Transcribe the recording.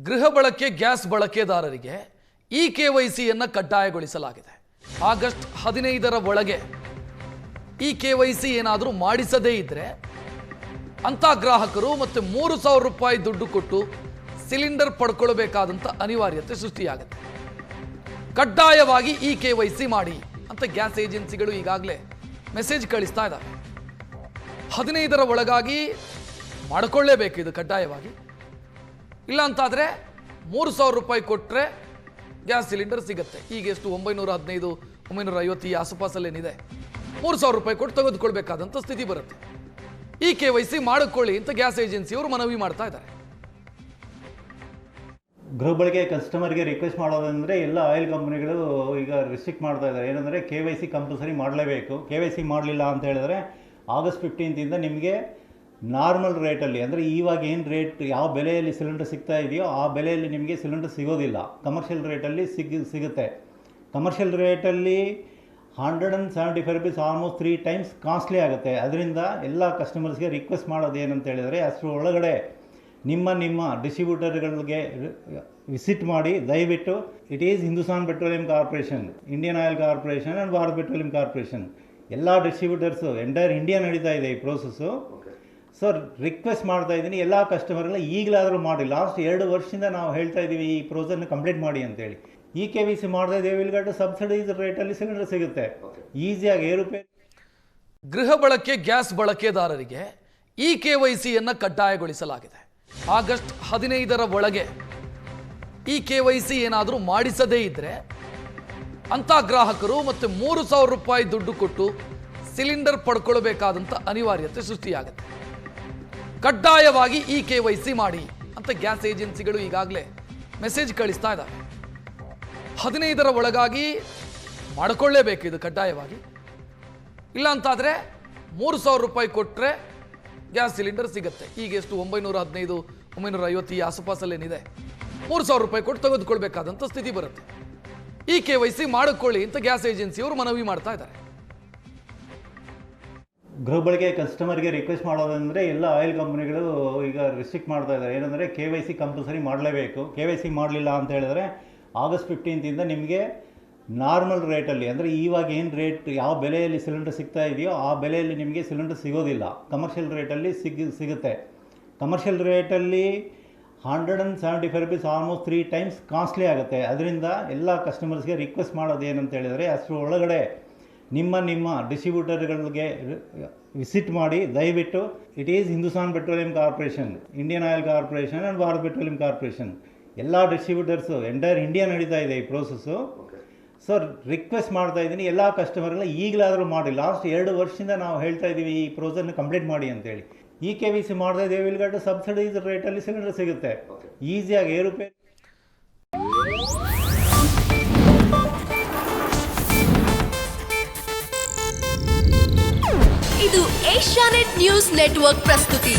ಗೃಹ ಬಳಕೆ ಗ್ಯಾಸ್ ಬಳಕೆದಾರರಿಗೆ ಈ ಕೆವೈಸಿಯನ್ನು ಕಡ್ಡಾಯಗೊಳಿಸಲಾಗಿದೆ. ಆಗಸ್ಟ್ 15ರ ಒಳಗೆ ಈ ಕೆವೈಸಿ ಏನಾದರೂ ಮಾಡಿಸದೇ ಇದ್ದರೆ ಅಂಥ ಗ್ರಾಹಕರು ಮತ್ತೆ ₹3,000 ದುಡ್ಡು ಕೊಟ್ಟು ಸಿಲಿಂಡರ್ ಪಡ್ಕೊಳ್ಬೇಕಾದಂಥ ಅನಿವಾರ್ಯತೆ ಸೃಷ್ಟಿಯಾಗುತ್ತೆ. ಕಡ್ಡಾಯವಾಗಿ ಈ ಕೆವೈಸಿ ಮಾಡಿ ಅಂತ ಗ್ಯಾಸ್ ಏಜೆನ್ಸಿಗಳು ಈಗಾಗಲೇ ಮೆಸೇಜ್ ಕಳಿಸ್ತಾ ಇದ್ದಾರೆ. 15ರ ಒಳಗಾಗಿ ಮಾಡಿಕೊಳ್ಳೇಬೇಕು ಇದು ಕಡ್ಡಾಯವಾಗಿ. ಇಲ್ಲ ಅಂತಾದರೆ ₹3,000 ಕೊಟ್ಟರೆ ಗ್ಯಾಸ್ ಸಿಲಿಂಡರ್ ಸಿಗುತ್ತೆ. ಈಗ ಎಷ್ಟು 915 950 ಈ ಆಸುಪಾಸಲ್ಲೇನಿದೆ, ₹3,000 ಕೊಟ್ಟು ತೆಗೆದುಕೊಳ್ಬೇಕಾದಂಥ ಸ್ಥಿತಿ ಬರುತ್ತೆ. ಈ ಕೆವೈಸಿ ಮಾಡಿಕೊಳ್ಳಿ ಅಂತ ಗ್ಯಾಸ್ ಏಜೆನ್ಸಿಯವರು ಮನವಿ ಮಾಡ್ತಾ ಇದ್ದಾರೆ. ಗೃಹ ಬಳಕೆ ಕಸ್ಟಮರ್ಗೆ ರಿಕ್ವೆಸ್ಟ್ ಮಾಡೋದಂದರೆ ಎಲ್ಲ ಆಯಿಲ್ ಕಂಪ್ನಿಗಳು ಈಗ ರಿಸ್ಟ್ರಿಕ್ಟ್ ಮಾಡ್ತಾ ಇದ್ದಾರೆ. ಏನಂದರೆ KYC ಕಂಪಲ್ಸರಿ ಮಾಡಲೇಬೇಕು. KYC ಮಾಡಲಿಲ್ಲ ಅಂತ ಹೇಳಿದ್ರೆ ಆಗಸ್ಟ್ 15ರಿಂದ ನಿಮಗೆ ನಾರ್ಮಲ್ ರೇಟಲ್ಲಿ, ಅಂದರೆ ಇವಾಗ ಏನು ರೇಟ್ ಯಾವ ಬೆಲೆಯಲ್ಲಿ ಸಿಲಿಂಡರ್ ಸಿಗ್ತಾ ಇದೆಯೋ ಆ ಬೆಲೆಯಲ್ಲಿ ನಿಮಗೆ ಸಿಲಿಂಡರ್ ಸಿಗೋದಿಲ್ಲ. ಕಮರ್ಷಿಯಲ್ ರೇಟಲ್ಲಿ ಸಿಗುತ್ತೆ. ಕಮರ್ಷಿಯಲ್ ರೇಟಲ್ಲಿ ₹175 ಆಲ್ಮೋಸ್ಟ್ 3 ಟೈಮ್ಸ್ ಕಾಸ್ಟ್ಲಿ ಆಗುತ್ತೆ. ಅದರಿಂದ ಎಲ್ಲ ಕಸ್ಟಮರ್ಸ್ಗೆ ರಿಕ್ವೆಸ್ಟ್ ಮಾಡೋದು ಏನಂತ ಹೇಳಿದರೆ, ಅಷ್ಟರ ಒಳಗಡೆ ನಿಮ್ಮ ಡಿಸ್ಟ್ರಿಬ್ಯೂಟರ್ಗಳಿಗೆ ವಿಸಿಟ್ ಮಾಡಿ ದಯವಿಟ್ಟು. It is Hindustan petroleum corporation, Indian oil corporation and Bharat petroleum corporation ಎಲ್ಲ ಡಿಸ್ಟ್ರಿಬ್ಯೂಟರ್ಸು ಎಂಟೈರ್ ಇಂಡಿಯಾ ನಡೀತಾ ಇದೆ ಈ ಪ್ರೋಸೆಸ್ಸು. ಸೊ ರಿಕ್ವೆಸ್ಟ್ ಮಾಡ್ತಾ ಇದ್ದೀನಿ ಎಲ್ಲ ಕಸ್ಟಮರ್ಗಳ ಈಗಲಾದರೂ ಮಾಡಿ. ಲಾಸ್ಟ್ 2 ವರ್ಷದಿಂದ ನಾವು ಹೇಳ್ತಾ ಇದ್ದೀವಿ ಈ ಪ್ರೋಸೆಸ್ನ ಕಂಪ್ಲೀಟ್ ಮಾಡಿ ಅಂತೇಳಿ. ಈ KYC ಮಾಡ್ತಾ ಇದ್ದೀವಿ, ವಿಲ್ಗಟ್ಟು ಸಬ್ಸಿಡೈಸ್ ರೇಟಲ್ಲಿ ಸಿಲಿಂಡರ್ ಸಿಗುತ್ತೆ ಈಸಿಯಾಗಿ ₹1,000. ಗೃಹ ಬಳಕೆ ಗ್ಯಾಸ್ ಬಳಕೆದಾರರಿಗೆ ಈ ಕೆವೈಸಿಯನ್ನು ಕಡ್ಡಾಯಗೊಳಿಸಲಾಗಿದೆ. ಆಗಸ್ಟ್ 15ರ ಒಳಗೆ ಈ ಕೆವೈಸಿ ಏನಾದರೂ ಮಾಡಿಸದೇ ಇದ್ದರೆ ಅಂಥ ಗ್ರಾಹಕರು ಮತ್ತೆ ₹3,000 ದುಡ್ಡು ಕೊಟ್ಟು ಸಿಲಿಂಡರ್ ಪಡ್ಕೊಳ್ಬೇಕಾದಂಥ ಅನಿವಾರ್ಯತೆ ಸೃಷ್ಟಿಯಾಗುತ್ತೆ. ಕಡ್ಡಾಯವಾಗಿ ಈ ಕೆವೈಸಿ ಮಾಡಿ ಅಂತ ಗ್ಯಾಸ್ ಏಜೆನ್ಸಿಗಳು ಈಗಾಗಲೇ ಮೆಸೇಜ್ ಕಳಿಸ್ತಾ ಇದ್ದಾರೆ. 15ರ ಒಳಗಾಗಿ ಮಾಡಿಕೊಳ್ಳೇಬೇಕು ಇದು ಕಡ್ಡಾಯವಾಗಿ. ಇಲ್ಲ ಅಂತಾದರೆ ₹3,000 ಕೊಟ್ಟರೆ ಗ್ಯಾಸ್ ಸಿಲಿಂಡರ್ ಸಿಗುತ್ತೆ. ಈಗ ಎಷ್ಟು 915 950 ಈ ಆಸುಪಾಸಲ್ಲೇನಿದೆ, ₹3,000 ಕೊಟ್ಟು ತೆಗೆದುಕೊಳ್ಬೇಕಾದಂಥ ಸ್ಥಿತಿ ಬರುತ್ತೆ. ಈ ಕೆವೈಸಿ ಮಾಡಿಕೊಳ್ಳಿ ಅಂತ ಗ್ಯಾಸ್ ಏಜೆನ್ಸಿಯವರು ಮನವಿ ಮಾಡ್ತಾ ಇದ್ದಾರೆ. ಗೃಹ ಬಳಕೆ ಕಸ್ಟಮರ್ಗೆ ರಿಕ್ವೆಸ್ಟ್ ಮಾಡೋದಂದರೆ ಎಲ್ಲ ಆಯಿಲ್ ಕಂಪ್ನಿಗಳು ಈಗ ರಿಸ್ಟ್ರಿಕ್ಟ್ ಮಾಡ್ತಾ ಇದ್ದಾರೆ. ಏನಂದರೆ KYC ಕಂಪಲ್ಸರಿ ಮಾಡಲೇಬೇಕು. KYC ಮಾಡಲಿಲ್ಲ ಅಂತ ಹೇಳಿದ್ರೆ ಆಗಸ್ಟ್ 15ರಿಂದ ನಿಮಗೆ ನಾರ್ಮಲ್ ರೇಟಲ್ಲಿ, ಅಂದರೆ ಇವಾಗ ಏನು ರೇಟ್ ಯಾವ ಬೆಲೆಯಲ್ಲಿ ಸಿಲಿಂಡರ್ ಸಿಗ್ತಾ ಇದೆಯೋ ಆ ಬೆಲೆಯಲ್ಲಿ ನಿಮಗೆ ಸಿಲಿಂಡರ್ ಸಿಗೋದಿಲ್ಲ. ಕಮರ್ಷಿಯಲ್ ರೇಟಲ್ಲಿ ಸಿಗುತ್ತೆ. ಕಮರ್ಷಿಯಲ್ ರೇಟಲ್ಲಿ ₹175 ಆಲ್ಮೋಸ್ಟ್ 3 ಟೈಮ್ಸ್ ಕಾಸ್ಟ್ಲಿ ಆಗುತ್ತೆ. ಅದರಿಂದ ಎಲ್ಲ ಕಸ್ಟಮರ್ಸ್ಗೆ ರಿಕ್ವೆಸ್ಟ್ ಮಾಡೋದು ಏನಂತ ಹೇಳಿದರೆ, ಅಷ್ಟರ ಒಳಗಡೆ ನಿಮ್ಮ ಡಿಸ್ಟ್ರಿಬ್ಯೂಟರ್ಗಳಿಗೆ ವಿಸಿಟ್ ಮಾಡಿ ದಯವಿಟ್ಟು. It is Hindustan petroleum corporation, Indian oil corporation and Bharat petroleum corporation ಎಲ್ಲ ಡಿಸ್ಟ್ರಿಬ್ಯೂಟರ್ಸು ಎಂಟೈರ್ ಇಂಡಿಯಾ ನಡೀತಾ ಇದೆ ಈ ಪ್ರೋಸೆಸ್ಸು. ಸೊ ರಿಕ್ವೆಸ್ಟ್ ಮಾಡ್ತಾ ಇದ್ದೀನಿ ಎಲ್ಲ ಕಸ್ಟಮರ್ಗಳ ಈಗಲಾದರೂ ಮಾಡಿ. ಲಾಸ್ಟ್ 2 ವರ್ಷದಿಂದ ನಾವು ಹೇಳ್ತಾ ಇದ್ದೀವಿ ಈ ಪ್ರೋಸೆಸ್ನ ಕಂಪ್ಲೀಟ್ ಮಾಡಿ ಅಂತೇಳಿ. ಈ KYC ಮಾಡ್ತಾ ಇದ್ದೀವಿ, ವಿಲ್ಗಟ್ಟು ಸಬ್ಸಿಡೈಸ್ ರೇಟಲ್ಲಿ ಸಿಲಿಂಡರ್ ಸಿಗುತ್ತೆ ಈಸಿಯಾಗಿ ₹1,000. ಇದು ಏಷ್ಯಾನೆಟ್ ನ್ಯೂಸ್ ನೆಟ್ವರ್ಕ್ ಪ್ರಸ್ತುತಿ.